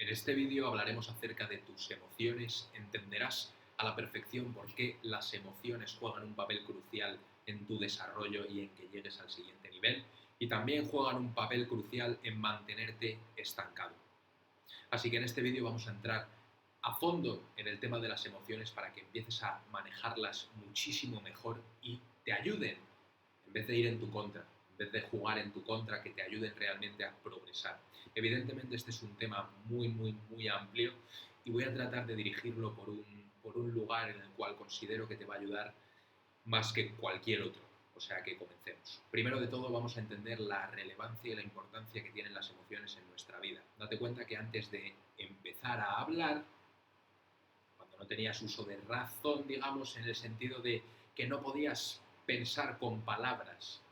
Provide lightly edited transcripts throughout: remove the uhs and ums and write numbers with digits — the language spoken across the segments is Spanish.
En este vídeo hablaremos acerca de tus emociones, entenderás a la perfección por qué las emociones juegan un papel crucial en tu desarrollo y en que llegues al siguiente nivel, y también juegan un papel crucial en mantenerte estancado. Así que en este vídeo vamos a entrar a fondo en el tema de las emociones para que empieces a manejarlas muchísimo mejor y te ayuden, en vez de ir en tu contra, en vez de jugar en tu contra, que te ayuden realmente a progresar. Evidentemente este es un tema muy amplio y voy a tratar de dirigirlo por un lugar en el cual considero que te va a ayudar más que cualquier otro. O sea que comencemos. Primero de todo vamos a entender la relevancia y la importancia que tienen las emociones en nuestra vida. Date cuenta que antes de empezar a hablar, cuando no tenías uso de razón, digamos, en el sentido de que no podías pensar con palabras,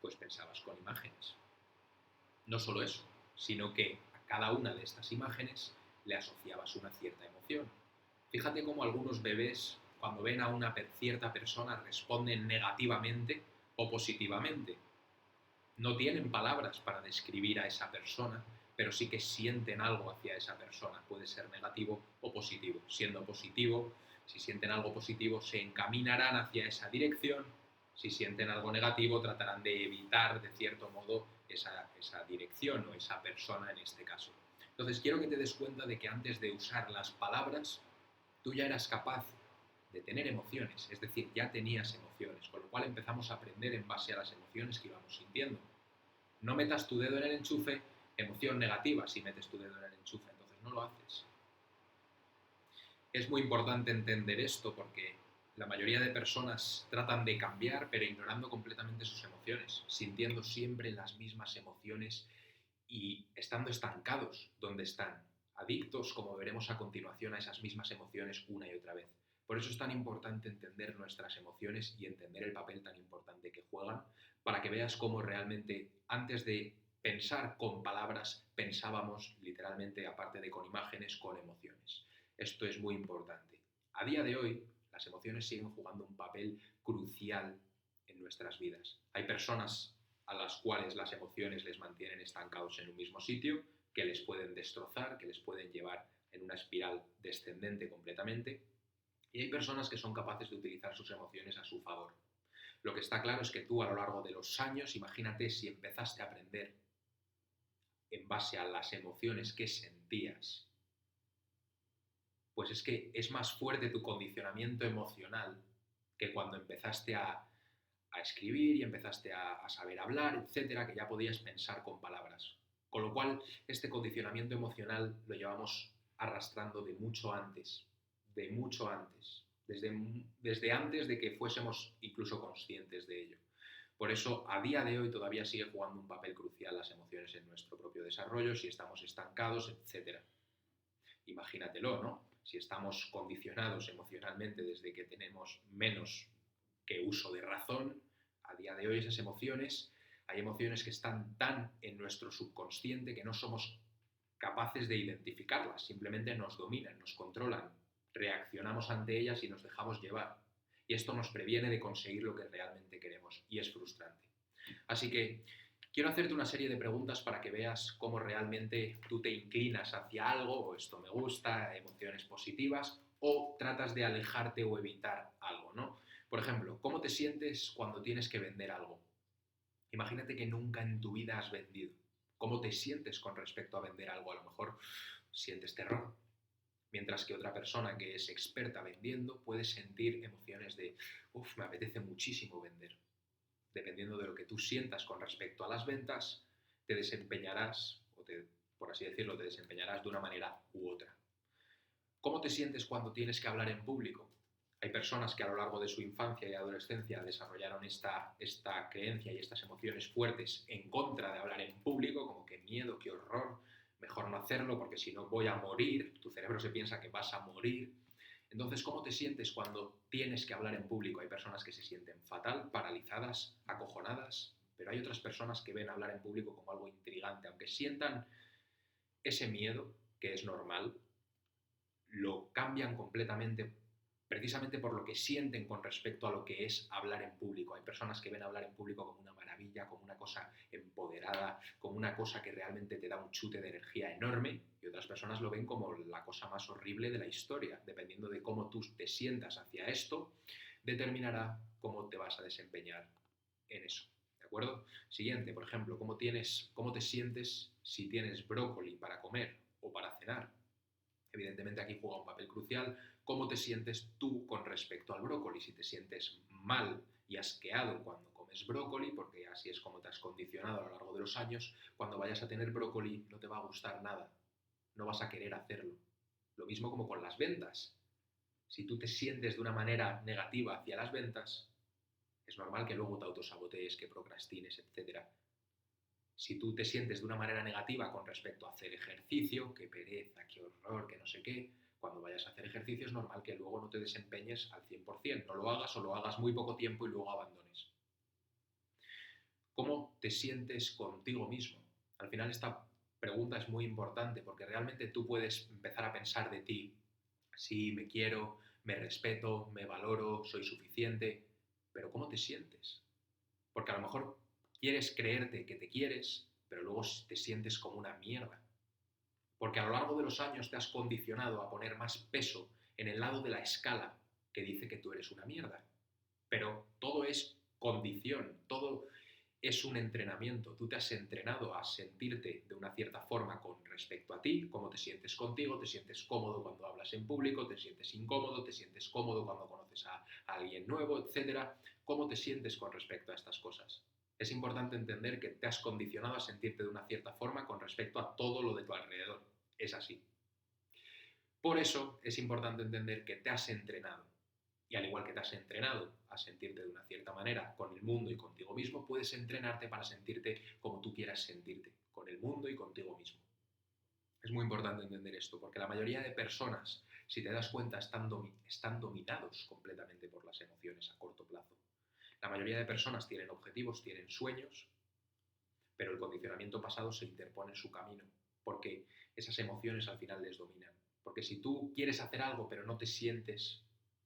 pues pensabas con imágenes. No solo eso, sino que a cada una de estas imágenes le asociabas una cierta emoción. Fíjate cómo algunos bebés, cuando ven a una cierta persona, responden negativamente o positivamente. No tienen palabras para describir a esa persona, pero sí que sienten algo hacia esa persona. Puede ser negativo o positivo. Siendo positivo, si sienten algo positivo, se encaminarán hacia esa dirección. Si sienten algo negativo, tratarán de evitar, de cierto modo, esa dirección o esa persona en este caso. Entonces, quiero que te des cuenta de que antes de usar las palabras, tú ya eras capaz de tener emociones, es decir, ya tenías emociones, con lo cual empezamos a aprender en base a las emociones que íbamos sintiendo. No metas tu dedo en el enchufe, emoción negativa si metes tu dedo en el enchufe, entonces no lo haces. Es muy importante entender esto porque la mayoría de personas tratan de cambiar pero ignorando completamente sus emociones, sintiendo siempre las mismas emociones y estando estancados donde están, adictos, como veremos a continuación, a esas mismas emociones una y otra vez. Por eso es tan importante entender nuestras emociones y entender el papel tan importante que juegan, para que veas cómo realmente antes de pensar con palabras pensábamos literalmente, aparte de con imágenes, con emociones. Esto es muy importante. A día de hoy, las emociones siguen jugando un papel crucial en nuestras vidas. Hay personas a las cuales las emociones les mantienen estancados en un mismo sitio, que les pueden destrozar, que les pueden llevar en una espiral descendente completamente. Y hay personas que son capaces de utilizar sus emociones a su favor. Lo que está claro es que tú a lo largo de los años, imagínate si empezaste a aprender en base a las emociones que sentías, pues es que es más fuerte tu condicionamiento emocional que cuando empezaste a escribir y empezaste a saber hablar, etcétera, que ya podías pensar con palabras. Con lo cual, este condicionamiento emocional lo llevamos arrastrando de mucho antes, desde antes de que fuésemos incluso conscientes de ello. Por eso, a día de hoy todavía sigue jugando un papel crucial las emociones en nuestro propio desarrollo, si estamos estancados, etcétera. Imagínatelo, ¿no? Si estamos condicionados emocionalmente desde que tenemos menos que uso de razón, a día de hoy esas emociones, hay emociones que están tan en nuestro subconsciente que no somos capaces de identificarlas, simplemente nos dominan, nos controlan, reaccionamos ante ellas y nos dejamos llevar. Y esto nos previene de conseguir lo que realmente queremos y es frustrante. Así que quiero hacerte una serie de preguntas para que veas cómo realmente tú te inclinas hacia algo, o esto me gusta, emociones positivas, o tratas de alejarte o evitar algo, ¿no? Por ejemplo, ¿cómo te sientes cuando tienes que vender algo? Imagínate que nunca en tu vida has vendido. ¿Cómo te sientes con respecto a vender algo? A lo mejor sientes terror, mientras que otra persona que es experta vendiendo puede sentir emociones de, uff, me apetece muchísimo vender. Dependiendo de lo que tú sientas con respecto a las ventas, te desempeñarás, por así decirlo, te desempeñarás de una manera u otra. ¿Cómo te sientes cuando tienes que hablar en público? Hay personas que a lo largo de su infancia y adolescencia desarrollaron esta creencia y estas emociones fuertes en contra de hablar en público, como que miedo, qué horror, mejor no hacerlo porque si no voy a morir, tu cerebro se piensa que vas a morir. Entonces, ¿cómo te sientes cuando tienes que hablar en público? Hay personas que se sienten fatal, paralizadas, acojonadas, pero hay otras personas que ven hablar en público como algo intrigante, aunque sientan ese miedo, que es normal, lo cambian completamente precisamente por lo que sienten con respecto a lo que es hablar en público. Hay personas que ven hablar en público como una maravilla, como una cosa empoderada, como una cosa que realmente te da un chute de energía enorme, y otras personas lo ven como la cosa más horrible de la historia. Dependiendo de cómo tú te sientas hacia esto, determinará cómo te vas a desempeñar en eso. ¿De acuerdo? Siguiente, por ejemplo, cómo te sientes si tienes brócoli para comer o para cenar? Evidentemente aquí juega un papel crucial cómo te sientes tú con respecto al brócoli. Si te sientes mal y asqueado cuando comes brócoli, porque así es como te has condicionado a lo largo de los años, cuando vayas a tener brócoli no te va a gustar nada, no vas a querer hacerlo. Lo mismo como con las ventas. Si tú te sientes de una manera negativa hacia las ventas, es normal que luego te autosabotees, que procrastines, etcétera. Si tú te sientes de una manera negativa con respecto a hacer ejercicio, qué pereza, qué horror, que no sé qué, cuando vayas a hacer ejercicio es normal que luego no te desempeñes al 100%, no lo hagas o lo hagas muy poco tiempo y luego abandones. ¿Cómo te sientes contigo mismo? Al final esta pregunta es muy importante porque realmente tú puedes empezar a pensar de ti, sí, me quiero, me respeto, me valoro, soy suficiente, pero ¿cómo te sientes? Porque a lo mejor quieres creerte que te quieres, pero luego te sientes como una mierda. Porque a lo largo de los años te has condicionado a poner más peso en el lado de la escala que dice que tú eres una mierda. Pero todo es condición, todo es un entrenamiento. Tú te has entrenado a sentirte de una cierta forma con respecto a ti, cómo te sientes contigo, te sientes cómodo cuando hablas en público, te sientes incómodo, te sientes cómodo cuando conoces a alguien nuevo, etcétera. ¿Cómo te sientes con respecto a estas cosas? Es importante entender que te has condicionado a sentirte de una cierta forma con respecto a todo lo de tu alrededor. Es así. Por eso es importante entender que te has entrenado. Y al igual que te has entrenado a sentirte de una cierta manera con el mundo y contigo mismo, puedes entrenarte para sentirte como tú quieras sentirte, con el mundo y contigo mismo. Es muy importante entender esto, porque la mayoría de personas, si te das cuenta, están dominados completamente por las emociones a corto plazo. La mayoría de personas tienen objetivos, tienen sueños, pero el condicionamiento pasado se interpone en su camino, porque esas emociones al final les dominan. Porque si tú quieres hacer algo pero no te sientes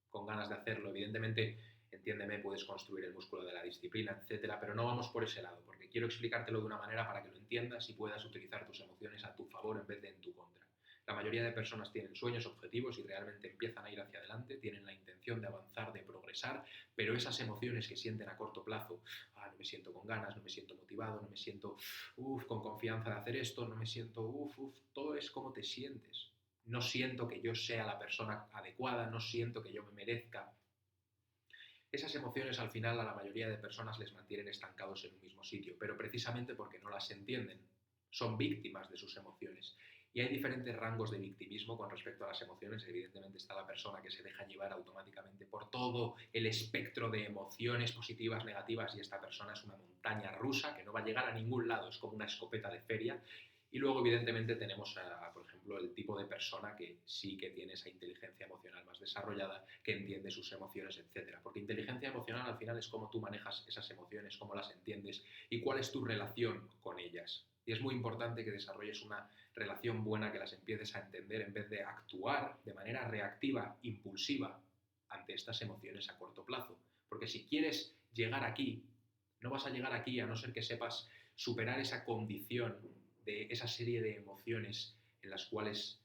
con ganas de hacerlo, evidentemente, entiéndeme, puedes construir el músculo de la disciplina, etcétera, pero no vamos por ese lado, porque quiero explicártelo de una manera para que lo entiendas y puedas utilizar tus emociones a tu favor en vez de en tu contra. La mayoría de personas tienen sueños, objetivos y realmente empiezan a ir hacia adelante, tienen la intención de avanzar, de progresar, pero esas emociones que sienten a corto plazo, no me siento con ganas, no me siento motivado, no me siento con confianza de hacer esto, no me siento todo es como te sientes. No siento que yo sea la persona adecuada, no siento que yo me merezca. Esas emociones al final a la mayoría de personas les mantienen estancados en un mismo sitio, pero precisamente porque no las entienden. Son víctimas de sus emociones. Y hay diferentes rangos de victimismo con respecto a las emociones. Evidentemente está la persona que se deja llevar automáticamente por todo el espectro de emociones positivas, negativas, y esta persona es una montaña rusa que no va a llegar a ningún lado, es como una escopeta de feria. Y luego, evidentemente, tenemos, por ejemplo, el tipo de persona que sí que tiene esa inteligencia emocional más desarrollada, que entiende sus emociones, etcétera. Porque inteligencia emocional al final es cómo tú manejas esas emociones, cómo las entiendes y cuál es tu relación con ellas. Y es muy importante que desarrolles una relación buena, que las empieces a entender en vez de actuar de manera reactiva, impulsiva, ante estas emociones a corto plazo. Porque si quieres llegar aquí, no vas a llegar aquí a no ser que sepas superar esa condición de esa serie de emociones en las cuales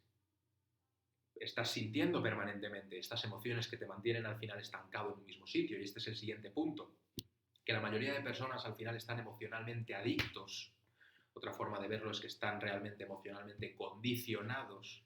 estás sintiendo permanentemente, estas emociones que te mantienen al final estancado en un mismo sitio. Y este es el siguiente punto, que la mayoría de personas al final están emocionalmente adictos. Otra forma de verlo es que están realmente emocionalmente condicionados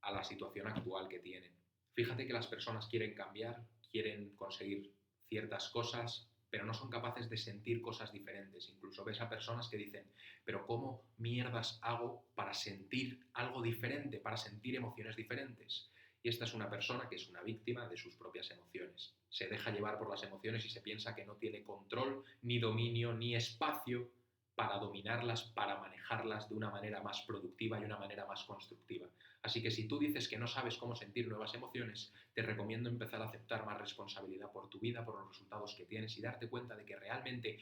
a la situación actual que tienen. Fíjate que las personas quieren cambiar, quieren conseguir ciertas cosas, pero no son capaces de sentir cosas diferentes. Incluso ves a personas que dicen, pero ¿cómo mierdas hago para sentir algo diferente, para sentir emociones diferentes? Y esta es una persona que es una víctima de sus propias emociones. Se deja llevar por las emociones y se piensa que no tiene control, ni dominio, ni espacio para dominarlas, para manejarlas de una manera más productiva y una manera más constructiva. Así que si tú dices que no sabes cómo sentir nuevas emociones, te recomiendo empezar a aceptar más responsabilidad por tu vida, por los resultados que tienes y darte cuenta de que realmente,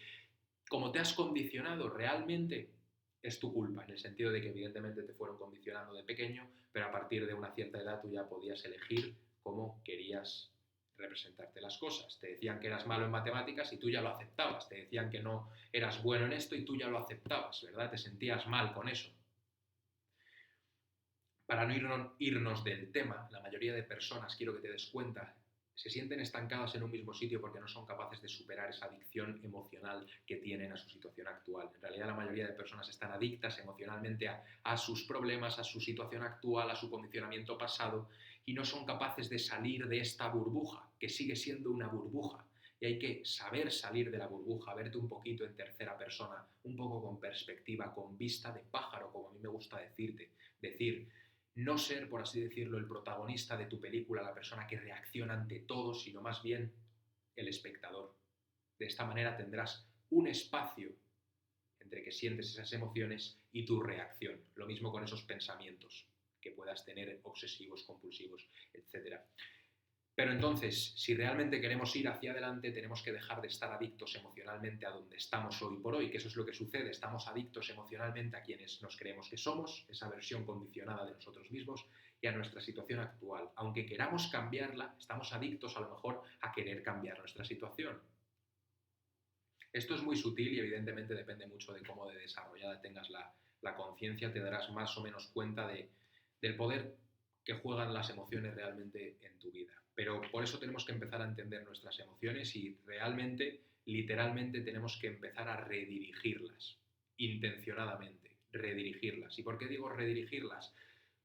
como te has condicionado, realmente es tu culpa, en el sentido de que evidentemente te fueron condicionando de pequeño, pero a partir de una cierta edad tú ya podías elegir cómo querías representarte las cosas. Te decían que eras malo en matemáticas y tú ya lo aceptabas. Te decían que no eras bueno en esto y tú ya lo aceptabas, ¿verdad? Te sentías mal con eso. Para no irnos del tema, la mayoría de personas, quiero que te des cuenta, se sienten estancadas en un mismo sitio porque no son capaces de superar esa adicción emocional que tienen a su situación actual. En realidad la mayoría de personas están adictas emocionalmente a sus problemas, a su situación actual, a su condicionamiento pasado y no son capaces de salir de esta burbuja, que sigue siendo una burbuja. Y hay que saber salir de la burbuja, verte un poquito en tercera persona, un poco con perspectiva, con vista de pájaro, como a mí me gusta decir, no ser, por así decirlo, el protagonista de tu película, la persona que reacciona ante todo, sino más bien el espectador. De esta manera tendrás un espacio entre que sientes esas emociones y tu reacción. Lo mismo con esos pensamientos que puedas tener obsesivos, compulsivos, etc. Pero entonces, si realmente queremos ir hacia adelante, tenemos que dejar de estar adictos emocionalmente a donde estamos hoy por hoy, que eso es lo que sucede. Estamos adictos emocionalmente a quienes nos creemos que somos, esa versión condicionada de nosotros mismos, y a nuestra situación actual. Aunque queramos cambiarla, estamos adictos a lo mejor a querer cambiar nuestra situación. Esto es muy sutil y evidentemente depende mucho de cómo de desarrollada tengas la conciencia, te darás más o menos cuenta del poder que juegan las emociones realmente en tu vida. Pero por eso tenemos que empezar a entender nuestras emociones y realmente, literalmente, tenemos que empezar a redirigirlas, intencionadamente, redirigirlas. ¿Y por qué digo redirigirlas?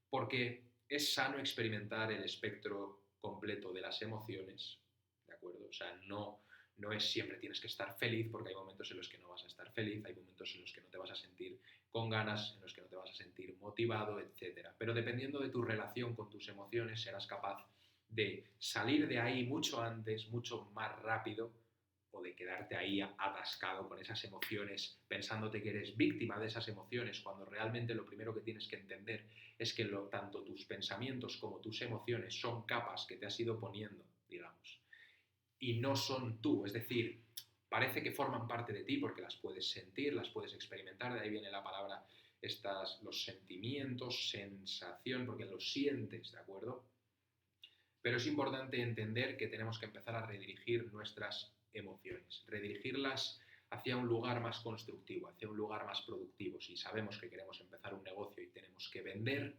Porque es sano experimentar el espectro completo de las emociones, ¿de acuerdo? O sea, no es siempre tienes que estar feliz, porque hay momentos en los que no vas a estar feliz, hay momentos en los que no te vas a sentir con ganas, en los que no te vas a sentir motivado, etc. Pero dependiendo de tu relación con tus emociones, serás capaz de salir de ahí mucho antes, mucho más rápido, o de quedarte ahí atascado con esas emociones, pensándote que eres víctima de esas emociones, cuando realmente lo primero que tienes que entender es que tanto tus pensamientos como tus emociones son capas que te has ido poniendo, digamos, y no son tú. Es decir, parece que forman parte de ti porque las puedes sentir, las puedes experimentar, de ahí viene la palabra los sentimientos, sensación, porque los sientes, ¿de acuerdo? Pero es importante entender que tenemos que empezar a redirigir nuestras emociones, redirigirlas hacia un lugar más constructivo, hacia un lugar más productivo. Si sabemos que queremos empezar un negocio y tenemos que vender,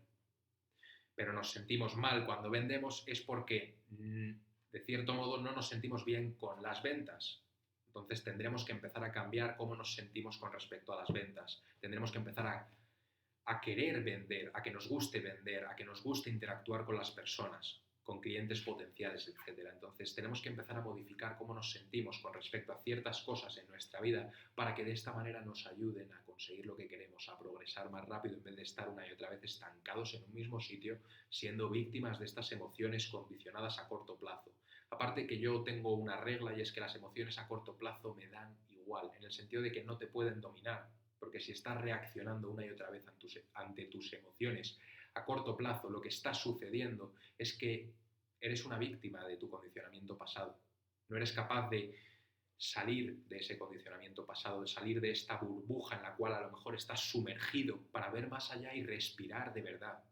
pero nos sentimos mal cuando vendemos, es porque de cierto modo no nos sentimos bien con las ventas. Entonces tendremos que empezar a cambiar cómo nos sentimos con respecto a las ventas. Tendremos que empezar a querer vender, a que nos guste vender, a que nos guste interactuar con las personas, con clientes potenciales, etc. Entonces tenemos que empezar a modificar cómo nos sentimos con respecto a ciertas cosas en nuestra vida para que de esta manera nos ayuden a conseguir lo que queremos, a progresar más rápido en vez de estar una y otra vez estancados en un mismo sitio, siendo víctimas de estas emociones condicionadas a corto plazo. Aparte que yo tengo una regla y es que las emociones a corto plazo me dan igual, en el sentido de que no te pueden dominar, porque si estás reaccionando una y otra vez ante tus emociones a corto plazo, lo que está sucediendo es que eres una víctima de tu condicionamiento pasado. No eres capaz de salir de ese condicionamiento pasado, de salir de esta burbuja en la cual a lo mejor estás sumergido para ver más allá y respirar de verdad.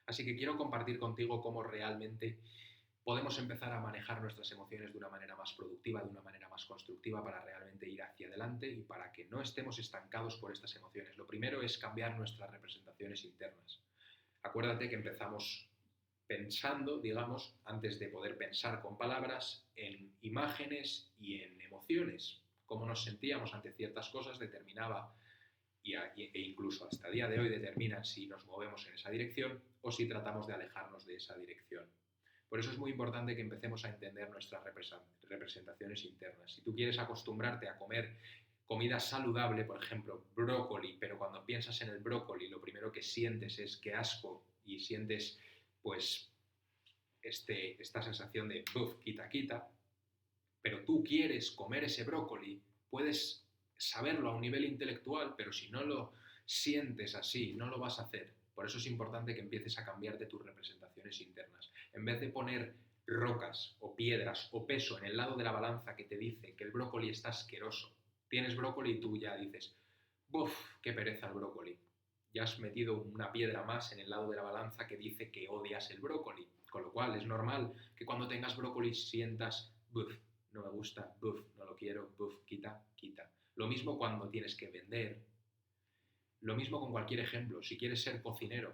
Así que quiero compartir contigo cómo realmente podemos empezar a manejar nuestras emociones de una manera más productiva, de una manera más constructiva para realmente ir hacia adelante y para que no estemos estancados por estas emociones. Lo primero es cambiar nuestras representaciones internas. Acuérdate que empezamos pensando, digamos, antes de poder pensar con palabras, en imágenes y en emociones. Cómo nos sentíamos ante ciertas cosas determinaba e incluso hasta el día de hoy determina si nos movemos en esa dirección o si tratamos de alejarnos de esa dirección. Por eso es muy importante que empecemos a entender nuestras representaciones internas. Si tú quieres acostumbrarte a comer comida saludable, por ejemplo, brócoli, pero cuando piensas en el brócoli lo primero que sientes es que asco y sientes pues esta sensación de quita, quita, pero tú quieres comer ese brócoli, puedes saberlo a un nivel intelectual, pero si no lo sientes así, no lo vas a hacer. Por eso es importante que empieces a cambiarte tus representaciones internas. En vez de poner rocas o piedras o peso en el lado de la balanza que te dice que el brócoli está asqueroso, tienes brócoli y tú ya dices, ¡buf! ¡Qué pereza el brócoli! Ya has metido una piedra más en el lado de la balanza que dice que odias el brócoli. Con lo cual es normal que cuando tengas brócoli sientas, buf, no me gusta, buf, no lo quiero, buf, quita, quita. Lo mismo cuando tienes que vender, lo mismo con cualquier ejemplo. Si quieres ser cocinero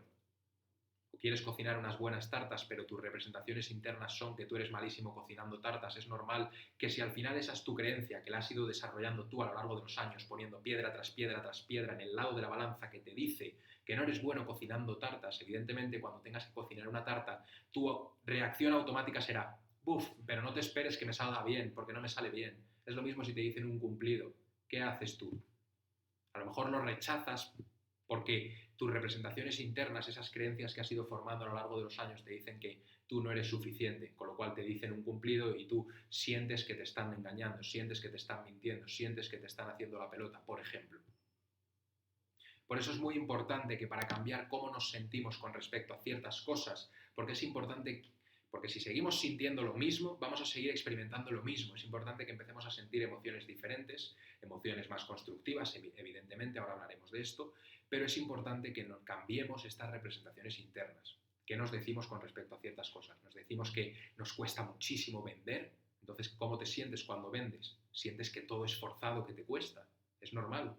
o quieres cocinar unas buenas tartas, pero tus representaciones internas son que tú eres malísimo cocinando tartas, es normal que si al final esa es tu creencia, que la has ido desarrollando tú a lo largo de los años, poniendo piedra tras piedra tras piedra en el lado de la balanza que te dice que no eres bueno cocinando tartas, evidentemente cuando tengas que cocinar una tarta, tu reacción automática será, buf, pero no te esperes que me salga bien, porque no me sale bien. Es lo mismo si te dicen un cumplido. ¿Qué haces tú? A lo mejor lo rechazas porque tus representaciones internas, esas creencias que has ido formando a lo largo de los años, te dicen que tú no eres suficiente, con lo cual te dicen un cumplido y tú sientes que te están engañando, sientes que te están mintiendo, sientes que te están haciendo la pelota, por ejemplo. Por eso es muy importante que para cambiar cómo nos sentimos con respecto a ciertas cosas, porque es importante, porque si seguimos sintiendo lo mismo, vamos a seguir experimentando lo mismo. Es importante que empecemos a sentir emociones diferentes, emociones más constructivas, evidentemente, ahora hablaremos de esto, pero es importante que nos cambiemos estas representaciones internas. ¿Qué nos decimos con respecto a ciertas cosas? Nos decimos que nos cuesta muchísimo vender. Entonces, ¿cómo te sientes cuando vendes? ¿Sientes que todo es forzado, que te cuesta? Es normal,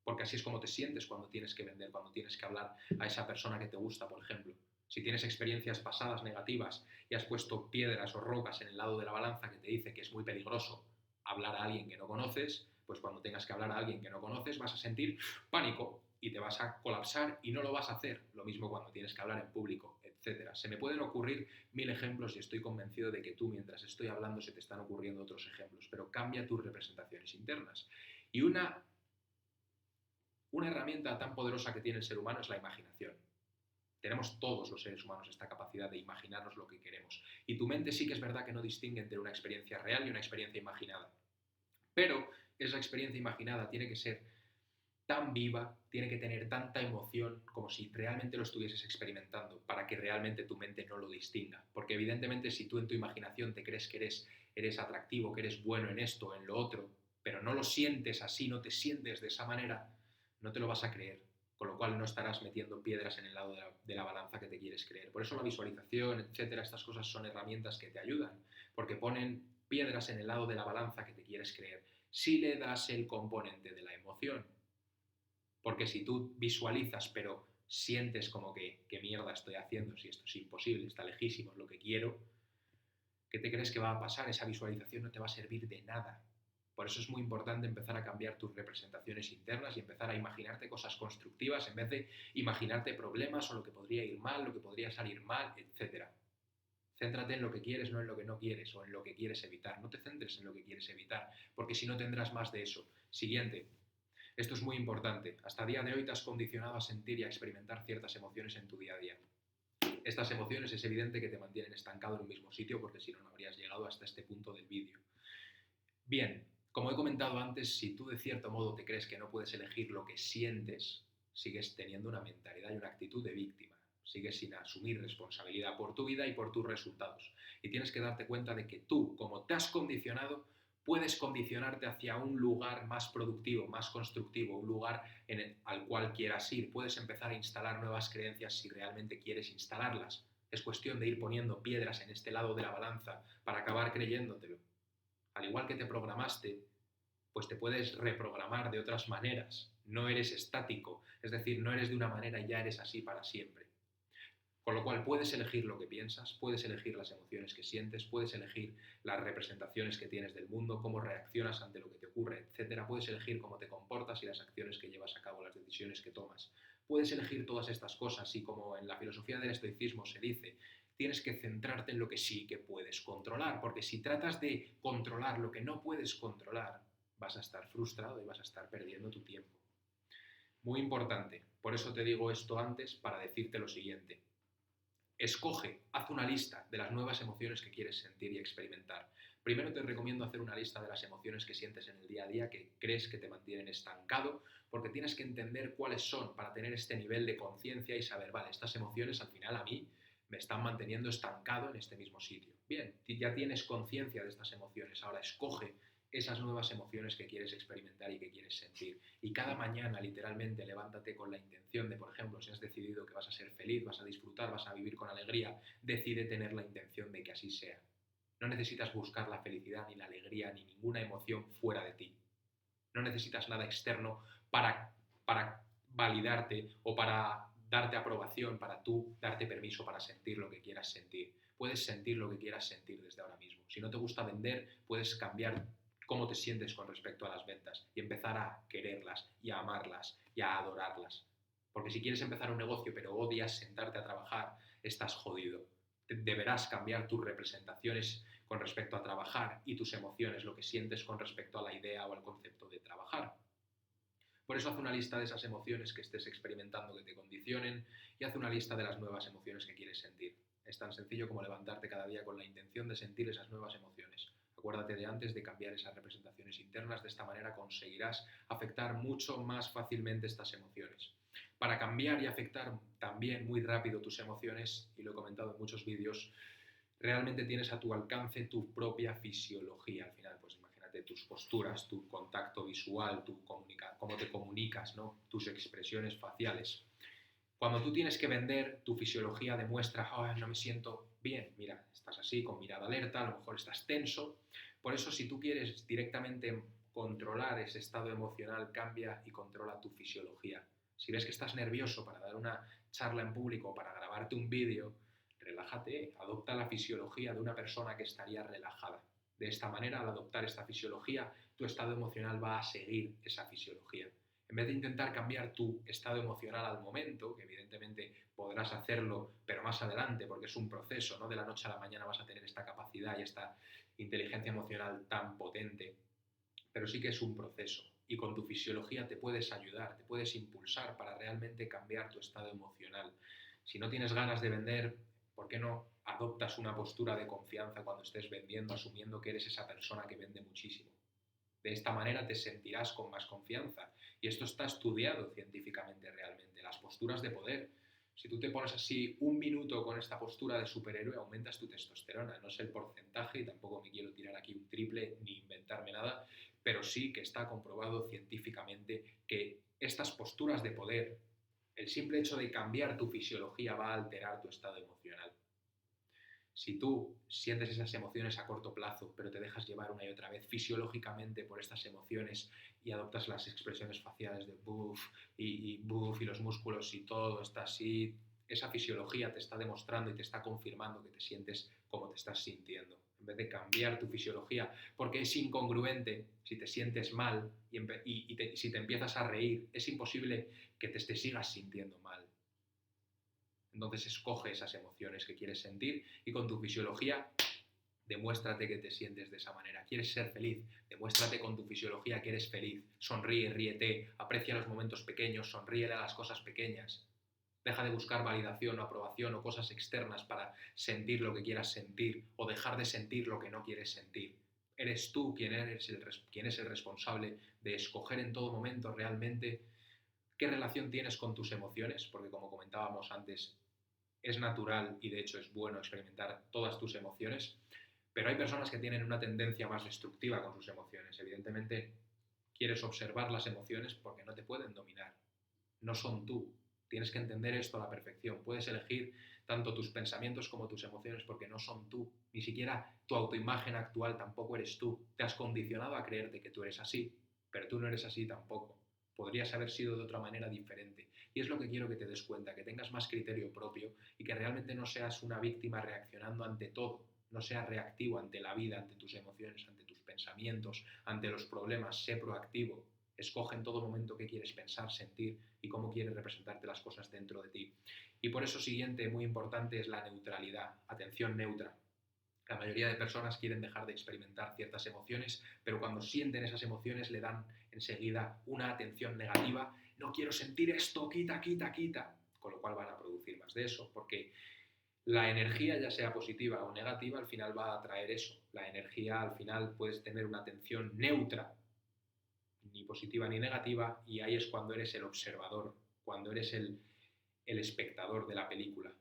porque así es como te sientes cuando tienes que vender, cuando tienes que hablar a esa persona que te gusta, por ejemplo. Si tienes experiencias pasadas negativas y has puesto piedras o rocas en el lado de la balanza que te dice que es muy peligroso hablar a alguien que no conoces, pues cuando tengas que hablar a alguien que no conoces vas a sentir pánico y te vas a colapsar y no lo vas a hacer. Lo mismo cuando tienes que hablar en público, etc. Se me pueden ocurrir 1000 ejemplos y estoy convencido de que tú, mientras estoy hablando, se te están ocurriendo otros ejemplos, pero cambia tus representaciones internas. Y una herramienta tan poderosa que tiene el ser humano es la imaginación. Tenemos todos los seres humanos esta capacidad de imaginarnos lo que queremos. Y tu mente sí que es verdad que no distingue entre una experiencia real y una experiencia imaginada. Pero esa experiencia imaginada tiene que ser tan viva, tiene que tener tanta emoción como si realmente lo estuvieses experimentando para que realmente tu mente no lo distinga. Porque evidentemente si tú en tu imaginación te crees que eres atractivo, que eres bueno en esto, en lo otro, pero no lo sientes así, no te sientes de esa manera, no te lo vas a creer, con lo cual no estarás metiendo piedras en el lado de la balanza que te quieres creer. Por eso la visualización, etcétera, estas cosas son herramientas que te ayudan, porque ponen piedras en el lado de la balanza que te quieres creer, si le das el componente de la emoción. Porque si tú visualizas, pero sientes como que, ¿qué mierda estoy haciendo? Si esto es imposible, está lejísimo, es lo que quiero, ¿qué te crees que va a pasar? Esa visualización no te va a servir de nada. Por eso es muy importante empezar a cambiar tus representaciones internas y empezar a imaginarte cosas constructivas en vez de imaginarte problemas o lo que podría ir mal, lo que podría salir mal, etc. Céntrate en lo que quieres, no en lo que no quieres o en lo que quieres evitar. No te centres en lo que quieres evitar, porque si no tendrás más de eso. Siguiente. Esto es muy importante. Hasta el día de hoy te has condicionado a sentir y a experimentar ciertas emociones en tu día a día. Estas emociones es evidente que te mantienen estancado en un mismo sitio porque si no, no habrías llegado hasta este punto del vídeo. Bien, como he comentado antes, si tú de cierto modo te crees que no puedes elegir lo que sientes, sigues teniendo una mentalidad y una actitud de víctima. Sigues sin asumir responsabilidad por tu vida y por tus resultados. Y tienes que darte cuenta de que tú, como te has condicionado, puedes condicionarte hacia un lugar más productivo, más constructivo, un lugar al cual quieras ir. Puedes empezar a instalar nuevas creencias si realmente quieres instalarlas. Es cuestión de ir poniendo piedras en este lado de la balanza para acabar creyéndotelo. Al igual que te programaste, pues te puedes reprogramar de otras maneras. No eres estático, es decir, no eres de una manera y ya eres así para siempre. Con lo cual puedes elegir lo que piensas, puedes elegir las emociones que sientes, puedes elegir las representaciones que tienes del mundo, cómo reaccionas ante lo que te ocurre, etc. Puedes elegir cómo te comportas y las acciones que llevas a cabo, las decisiones que tomas. Puedes elegir todas estas cosas y como en la filosofía del estoicismo se dice, tienes que centrarte en lo que sí que puedes controlar, porque si tratas de controlar lo que no puedes controlar, vas a estar frustrado y vas a estar perdiendo tu tiempo. Muy importante, por eso te digo esto antes para decirte lo siguiente. Escoge, haz una lista de las nuevas emociones que quieres sentir y experimentar. Primero te recomiendo hacer una lista de las emociones que sientes en el día a día que crees que te mantienen estancado, porque tienes que entender cuáles son para tener este nivel de conciencia y saber, vale, estas emociones al final a mí me están manteniendo estancado en este mismo sitio. Bien, ya tienes conciencia de estas emociones, ahora escoge esas nuevas emociones que quieres experimentar y que quieres sentir. Y cada mañana, literalmente, levántate con la intención de, por ejemplo, si has decidido que vas a ser feliz, vas a disfrutar, vas a vivir con alegría, decide tener la intención de que así sea. No necesitas buscar la felicidad, ni la alegría, ni ninguna emoción fuera de ti. No necesitas nada externo para validarte o para darte aprobación, para tú darte permiso para sentir lo que quieras sentir. Puedes sentir lo que quieras sentir desde ahora mismo. Si no te gusta vender, puedes cambiar cómo te sientes con respecto a las ventas y empezar a quererlas y a amarlas y a adorarlas. Porque si quieres empezar un negocio pero odias sentarte a trabajar, estás jodido. Deberás cambiar tus representaciones con respecto a trabajar y tus emociones, lo que sientes con respecto a la idea o al concepto de trabajar. Por eso haz una lista de esas emociones que estés experimentando que te condicionen y haz una lista de las nuevas emociones que quieres sentir. Es tan sencillo como levantarte cada día con la intención de sentir esas nuevas emociones. Acuérdate de antes de cambiar esas representaciones internas, de esta manera conseguirás afectar mucho más fácilmente estas emociones. Para cambiar y afectar también muy rápido tus emociones, y lo he comentado en muchos vídeos, realmente tienes a tu alcance tu propia fisiología. Al final, pues imagínate tus posturas, tu contacto visual, cómo te comunicas, ¿no? Tus expresiones faciales. Cuando tú tienes que vender, tu fisiología demuestra, oh, no me siento bien. Mira, estás así, con mirada alerta, a lo mejor estás tenso. Por eso, si tú quieres directamente controlar ese estado emocional, cambia y controla tu fisiología. Si ves que estás nervioso para dar una charla en público, para grabarte un vídeo, relájate, adopta la fisiología de una persona que estaría relajada. De esta manera, al adoptar esta fisiología, tu estado emocional va a seguir esa fisiología. En vez de intentar cambiar tu estado emocional al momento, que evidentemente podrás hacerlo, pero más adelante, porque es un proceso, no de la noche a la mañana vas a tener esta capacidad y esta inteligencia emocional tan potente, pero sí que es un proceso. Y con tu fisiología te puedes ayudar, te puedes impulsar para realmente cambiar tu estado emocional. Si no tienes ganas de vender, ¿por qué no adoptas una postura de confianza cuando estés vendiendo, asumiendo que eres esa persona que vende muchísimo? De esta manera te sentirás con más confianza. Y esto está estudiado científicamente realmente. Las posturas de poder. Si tú te pones así un minuto con esta postura de superhéroe, aumentas tu testosterona. No sé el porcentaje y tampoco me quiero tirar aquí un triple ni inventarme nada, pero sí que está comprobado científicamente que estas posturas de poder, el simple hecho de cambiar tu fisiología va a alterar tu estado emocional. Si tú sientes esas emociones a corto plazo, pero te dejas llevar una y otra vez fisiológicamente por estas emociones y adoptas las expresiones faciales de buff y buff y los músculos y todo está así, esa fisiología te está demostrando y te está confirmando que te sientes como te estás sintiendo. En vez de cambiar tu fisiología, porque es incongruente si te sientes mal si te empiezas a reír, es imposible que te sigas sintiendo mal. Entonces escoge esas emociones que quieres sentir y con tu fisiología demuéstrate que te sientes de esa manera. ¿Quieres ser feliz? Demuéstrate con tu fisiología que eres feliz. Sonríe, ríete, aprecia los momentos pequeños, sonríele a las cosas pequeñas. Deja de buscar validación o aprobación o cosas externas para sentir lo que quieras sentir o dejar de sentir lo que no quieres sentir. Eres tú quien es el responsable de escoger en todo momento realmente qué relación tienes con tus emociones, porque como comentábamos antes, es natural y de hecho es bueno experimentar todas tus emociones, pero hay personas que tienen una tendencia más destructiva con sus emociones. Evidentemente, quieres observar las emociones porque no te pueden dominar, no son tú. Tienes que entender esto a la perfección. Puedes elegir tanto tus pensamientos como tus emociones porque no son tú. Ni siquiera tu autoimagen actual tampoco eres tú. Te has condicionado a creerte que tú eres así, pero tú no eres así tampoco. Podrías haber sido de otra manera diferente. Y es lo que quiero que te des cuenta, que tengas más criterio propio y que realmente no seas una víctima reaccionando ante todo. No seas reactivo ante la vida, ante tus emociones, ante tus pensamientos, ante los problemas. Sé proactivo. Escoge en todo momento qué quieres pensar, sentir y cómo quieres representarte las cosas dentro de ti. Y por eso siguiente, muy importante, es la neutralidad. Atención neutra. La mayoría de personas quieren dejar de experimentar ciertas emociones, pero cuando sienten esas emociones le dan enseguida una atención negativa. No quiero sentir esto, quita, quita, quita. Con lo cual van a producir más de eso, porque la energía, ya sea positiva o negativa, al final va a atraer eso. La energía, al final, puedes tener una atención neutra, ni positiva ni negativa, y ahí es cuando eres el observador, cuando eres el espectador de la película.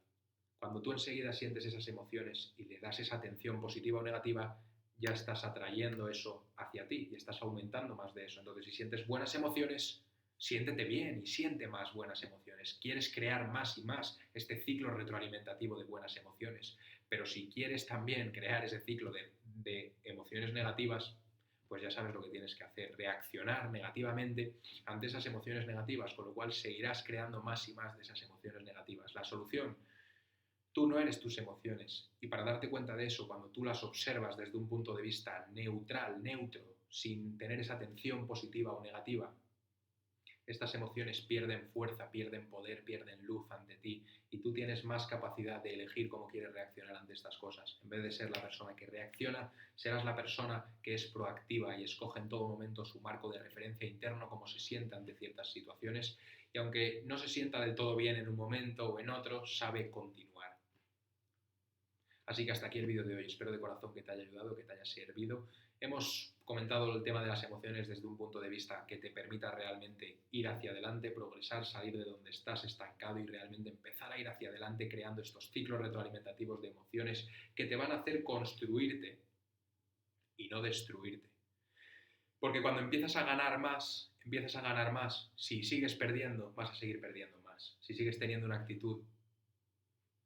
Cuando tú enseguida sientes esas emociones y le das esa atención positiva o negativa, ya estás atrayendo eso hacia ti y estás aumentando más de eso. Entonces, si sientes buenas emociones, siéntete bien y siente más buenas emociones. Quieres crear más y más este ciclo retroalimentativo de buenas emociones. Pero si quieres también crear ese ciclo de emociones negativas, pues ya sabes lo que tienes que hacer, reaccionar negativamente ante esas emociones negativas, con lo cual seguirás creando más y más de esas emociones negativas. La solución: tú no eres tus emociones. Y para darte cuenta de eso, cuando tú las observas desde un punto de vista neutral, neutro, sin tener esa atención positiva o negativa, estas emociones pierden fuerza, pierden poder, pierden luz ante ti y tú tienes más capacidad de elegir cómo quieres reaccionar ante estas cosas. En vez de ser la persona que reacciona, serás la persona que es proactiva y escoge en todo momento su marco de referencia interno, cómo se sienta ante ciertas situaciones y aunque no se sienta del todo bien en un momento o en otro, sabe continuar. Así que hasta aquí el vídeo de hoy. Espero de corazón que te haya ayudado, que te haya servido. Hemos comentado el tema de las emociones desde un punto de vista que te permita realmente ir hacia adelante, progresar, salir de donde estás estancado y realmente empezar a ir hacia adelante creando estos ciclos retroalimentativos de emociones que te van a hacer construirte y no destruirte. Porque cuando empiezas a ganar más, si sigues perdiendo, vas a seguir perdiendo más. Si sigues teniendo una actitud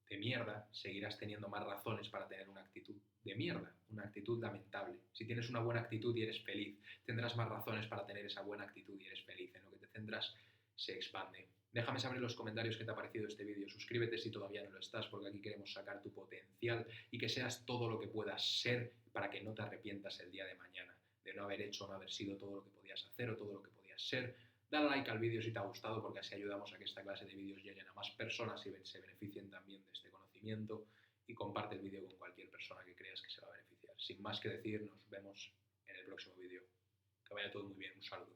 de mierda, seguirás teniendo más razones para tener una actitud de mierda, una actitud lamentable. Si tienes una buena actitud y eres feliz, tendrás más razones para tener esa buena actitud y eres feliz. En lo que te centras se expande. Déjame saber en los comentarios qué te ha parecido este vídeo. Suscríbete si todavía no lo estás, porque aquí queremos sacar tu potencial y que seas todo lo que puedas ser para que no te arrepientas el día de mañana de no haber hecho o no haber sido todo lo que podías hacer o todo lo que podías ser. Dale like al vídeo si te ha gustado, porque así ayudamos a que esta clase de vídeos lleguen a más personas y se beneficien también de este conocimiento, y comparte el vídeo con cualquier persona que creas que se va a beneficiar. Sin más que decir, nos vemos en el próximo vídeo. Que vaya todo muy bien. Un saludo.